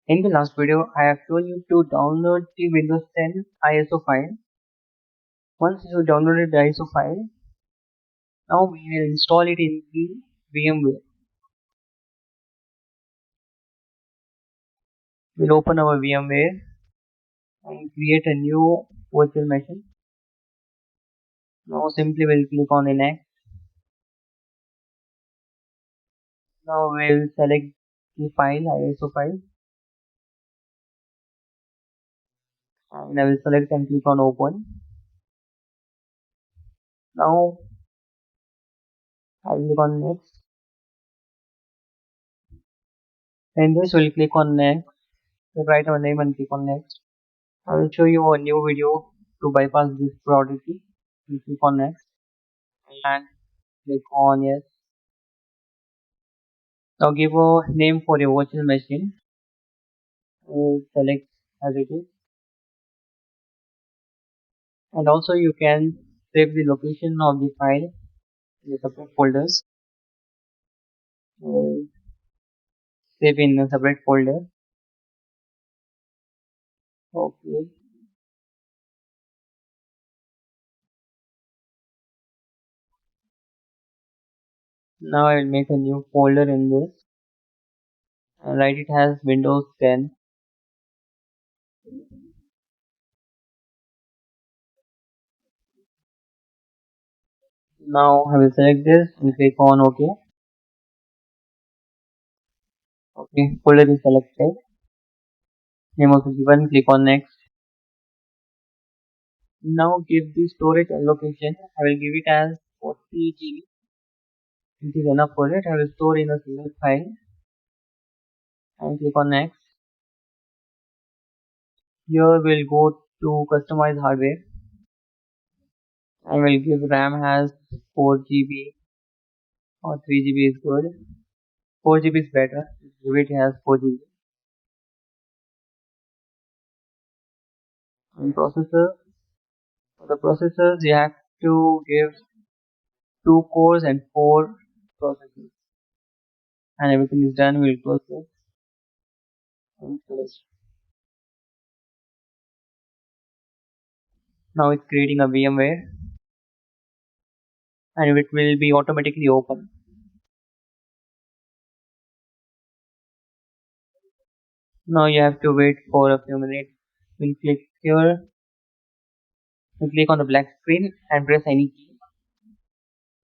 In the last video, I have shown you to download the Windows 10 ISO file. Once you downloaded the ISO file, now we will install it in the VMware. We'll open our VMware and create a new virtual machine. Now simply we'll click on the next. Now we'll select the file, ISO file, and I will select and click on open. Now I will click on next. In this we'll click on next. We'll write our name and click on next. I will show you a new video to bypass this priority. You click on next and click on yes. Now give a name for your virtual machine. Select as it is, and also you can save the location of the file in the separate folders. Save in a separate folder. Okay. Now I will make a new folder in this and write it as Windows 10. Now I will select this and click on OK. Okay, folder is selected. Name also given. Click on next. Now give the storage allocation. I will give it as 40 GB. It is enough for it. I will store in a single file and click on next. Here we'll go to customize hardware. I will give RAM as 4 GB or 3 GB is good. 4 GB is better. Give it as 4 GB. And processor. For the processors you have to give 2 cores and 4 processors. And everything is done. We'll close this and finish. Now it's creating a VMware and it will be automatically open. Now you have to wait for a few minutes. We'll click here. We'll click on the black screen and press any key.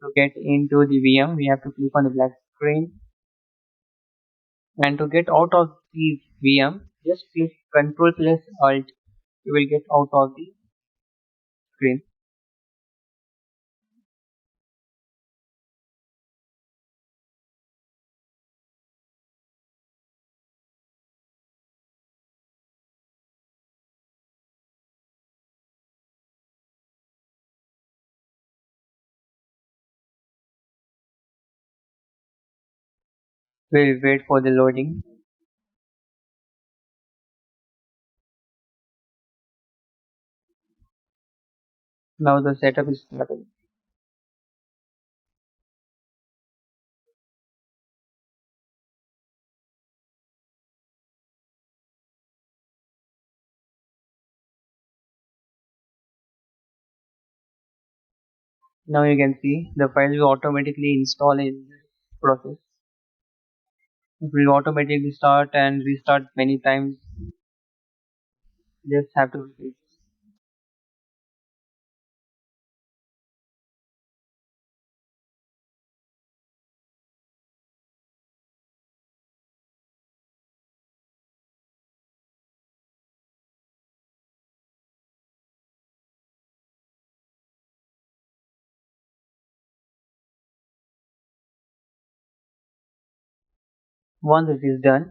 To get into the VM, we have to click on the black screen. And to get out of the VM, just click Ctrl plus Alt. You will get out of the screen. We'll wait for the loading. Now the setup is started. Now you can see the file will automatically install in this process. It will automatically start and restart many times. Just have to repeat. Once it is done,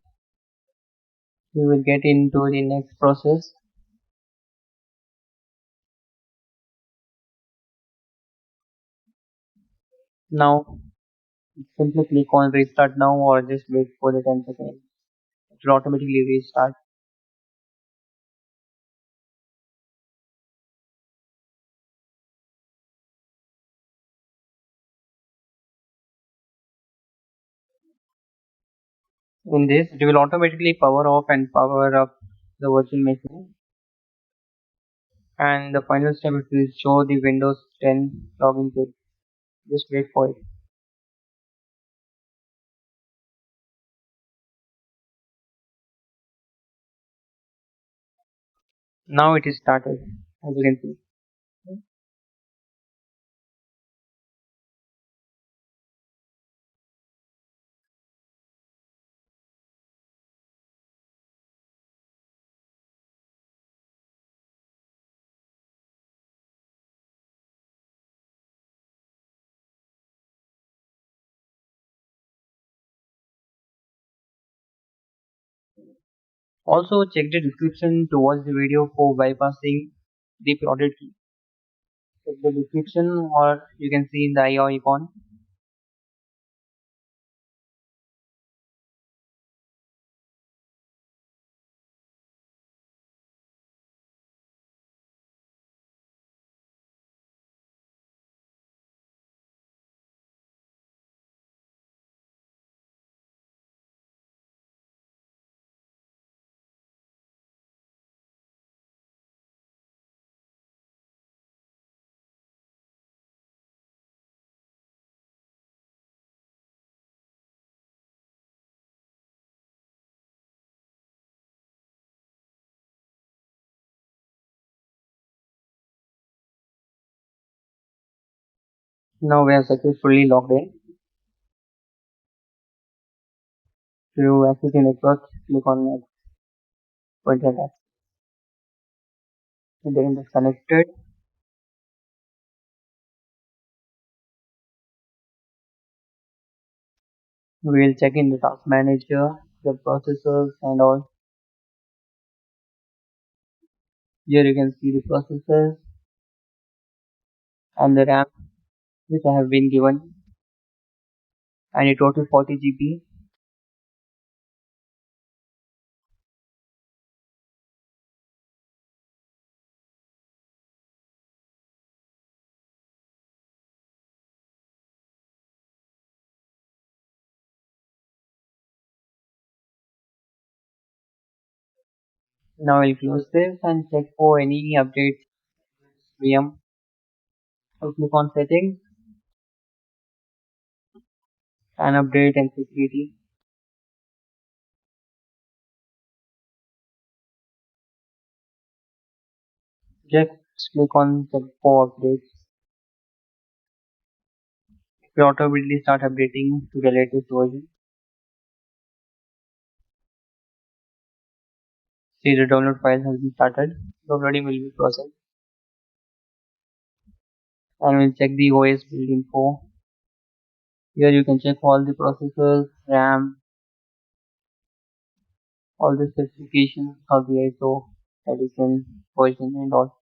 we will get into the next process. Now simply click on restart now or just wait for the 10 seconds. It will automatically restart. In this, it will automatically power off and power up the virtual machine. And the final step, it will show the Windows 10 login page. Just wait for it. Now it is started, as you can see. Also check the description to watch the video for bypassing the product key. Check the description or you can see in the IO icon. Now we have successfully logged in. To access the network, click on next for internet. Internet is connected. We will check in the task manager, the processors and all. Here you can see the processors and the RAM which I have been given, and a total 40 GB. Now I'll close this and check for any updates. VM. I'll click on settings and update and security. Just click on check for updates. It will automatically start updating to the latest version. See, the download file has been started. Downloading will be processed. And we'll check the OS build info. Here you can check all the processors, RAM, all the specifications of the ISO, edition, version and all.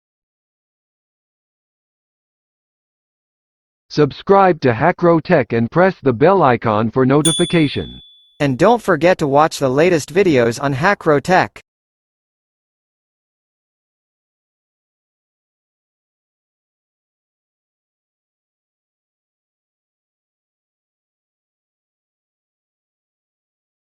Subscribe to HackroTech and press the bell icon for notification. And don't forget to watch the latest videos on HackroTech.